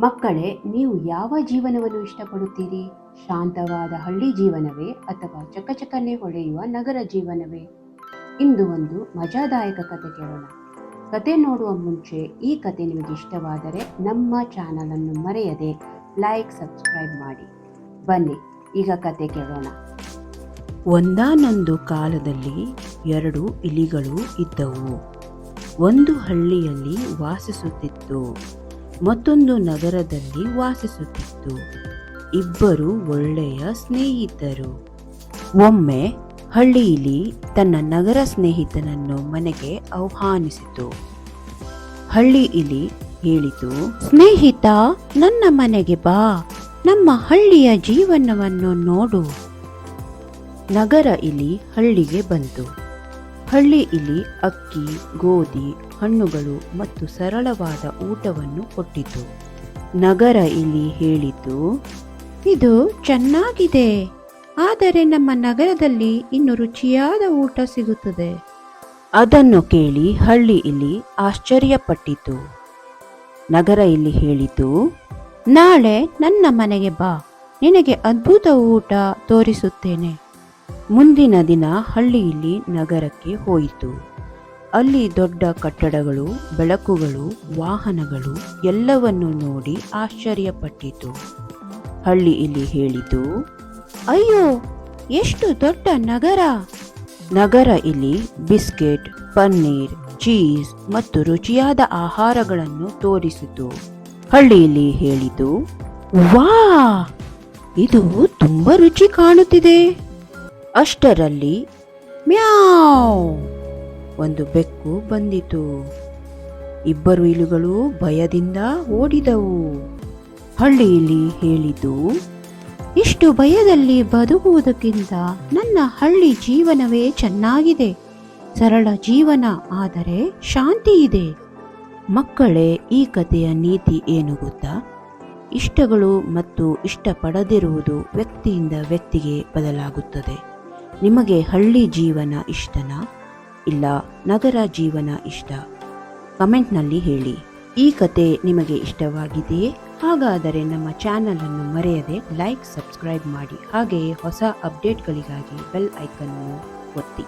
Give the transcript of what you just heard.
ಮಕ್ಕಳೇ, ನೀವು ಯಾವ ಜೀವನವನ್ನು ಇಷ್ಟಪಡುತ್ತೀರಿ? ಶಾಂತವಾದ ಹಳ್ಳಿ ಜೀವನವೇ ಅಥವಾ ಚಕಚಕನೆ ಹೊಳೆಯುವ ನಗರ ಜೀವನವೇ? ಇಂದು ಒಂದು ಮಜಾದಾಯಕ ಕತೆ ಕೇಳೋಣ. ಕತೆ ನೋಡುವ ಮುಂಚೆ ಈ ಕತೆ ನಿಮಗೆ ಇಷ್ಟವಾದರೆ ನಮ್ಮ ಚಾನಲ್ ಅನ್ನು ಮರೆಯದೆ ಲೈಕ್, ಸಬ್ಸ್ಕ್ರೈಬ್ ಮಾಡಿ. ಬನ್ನಿ ಈಗ ಕತೆ ಕೇಳೋಣ. ಒಂದಾನೊಂದು ಕಾಲದಲ್ಲಿ 2 ಇಲಿಗಳು ಇದ್ದವು. ಒಂದು ಹಳ್ಳಿಯಲ್ಲಿ ವಾಸಿಸುತ್ತಿತ್ತು, ಮತ್ತೊಂದು ನಗರದಲ್ಲಿ ವಾಸಿಸುತ್ತಿತ್ತು. ಇಬ್ಬರು ಒಳ್ಳೆಯ ಸ್ನೇಹಿತರು. ಒಮ್ಮೆ ಹಳ್ಳಿ ಇಲಿ ತನ್ನ ನಗರ ಸ್ನೇಹಿತನನ್ನು ಮನೆಗೆ ಆಹ್ವಾನಿಸಿತು. ಹಳ್ಳಿ ಇಲಿ ಹೇಳಿತು, ಸ್ನೇಹಿತ, ನನ್ನ ಮನೆಗೆ ಬಾ, ನಮ್ಮ ಹಳ್ಳಿಯ ಜೀವನವನ್ನು ನೋಡು. ನಗರ ಇಲಿ ಹಳ್ಳಿಗೆ ಬಂತು. ಹಳ್ಳಿ ಇಲಿ ಅಕ್ಕಿ, ಗೋಧಿ, ಹಣ್ಣುಗಳು ಮತ್ತು ಸರಳವಾದ ಊಟವನ್ನು ಕೊಟ್ಟಿತು. ನಗರ ಇಲಿ ಹೇಳಿತು, ಇದು ಚೆನ್ನಾಗಿದೆ, ಆದರೆ ನಮ್ಮ ನಗರದಲ್ಲಿ ಇನ್ನು ರುಚಿಯಾದ ಊಟ ಸಿಗುತ್ತದೆ. ಅದನ್ನು ಕೇಳಿ ಹಳ್ಳಿ ಇಲಿ ಆಶ್ಚರ್ಯಪಟ್ಟಿತು. ನಗರ ಇಲಿ ಹೇಳಿತು, ನಾಳೆ ನನ್ನ ಮನೆಗೆ ಬಾ, ನಿನಗೆ ಅದ್ಭುತ ಊಟ ತೋರಿಸುತ್ತೇನೆ. ಮುಂದಿನ ದಿನ ಹಳ್ಳಿ ಇಲಿ ನಗರಕ್ಕೆ ಹೋಯಿತು. ಅಲ್ಲಿ ದೊಡ್ಡ ಕಟ್ಟಡಗಳು, ಬೆಳಕುಗಳು, ವಾಹನಗಳು ಎಲ್ಲವನ್ನೂ ನೋಡಿ ಆಶ್ಚರ್ಯಪಟ್ಟಿತು. ಹಳ್ಳಿ ಇಲಿ ಹೇಳಿತು, ಅಯ್ಯೋ, ಎಷ್ಟು ದೊಡ್ಡ ನಗರ! ನಗರ ಇಲಿ ಬಿಸ್ಕೆಟ್, ಪನ್ನೀರ್, ಚೀಸ್ ಮತ್ತು ರುಚಿಯಾದ ಆಹಾರಗಳನ್ನು ತೋರಿಸಿತು. ಹಳ್ಳಿ ಇಲಿ ಹೇಳಿತು, ವಾ, ಇದು ತುಂಬಾ ರುಚಿ ಕಾಣುತ್ತಿದೆ. ಅಷ್ಟರಲ್ಲಿ ಮ್ಯಾವ್, ಒಂದು ಬೆಕ್ಕು ಬಂದಿತು. ಇಬ್ಬರು ಇಲಿಗಳು ಭಯದಿಂದ ಓಡಿದವು. ಹಳ್ಳಿ ಇಲಿ ಹೇಳಿತು, ಇಷ್ಟು ಭಯದಲ್ಲಿ ಬದುಕುವುದಕ್ಕಿಂತ ನನ್ನ ಹಳ್ಳಿ ಜೀವನವೇ ಚೆನ್ನಾಗಿದೆ. ಸರಳ ಜೀವನ, ಆದರೆ ಶಾಂತಿ ಇದೆ. ಮಕ್ಕಳೇ, ಈ ಕಥೆಯ ನೀತಿ ಏನು ಗೊತ್ತಾ? ಇಷ್ಟಗಳು ಮತ್ತು ಇಷ್ಟಪಡದಿರುವುದು ವ್ಯಕ್ತಿಯಿಂದ ವ್ಯಕ್ತಿಗೆ ಬದಲಾಗುತ್ತದೆ. ನಿಮಗೆ ಹಳ್ಳಿ ಜೀವನ ಇಷ್ಟನಾ, ಇಲ್ಲ ನಗರ ಜೀವನ ಇಷ್ಟ? ಕಮೆಂಟ್ನಲ್ಲಿ ಹೇಳಿ. ಈ ಕತೆ ನಿಮಗೆ ಇಷ್ಟವಾಗಿದೆಯೇ? ಹಾಗಾದರೆ ನಮ್ಮ ಚಾನಲ್ ಅನ್ನು ಮರೆಯದೆ ಲೈಕ್, ಸಬ್ಸ್ಕ್ರೈಬ್ ಮಾಡಿ. ಹಾಗೆಯೇ ಹೊಸ ಅಪ್ಡೇಟ್ಗಳಿಗಾಗಿ ಬೆಲ್ ಐಕನ್ ಅನ್ನು ಒತ್ತಿ.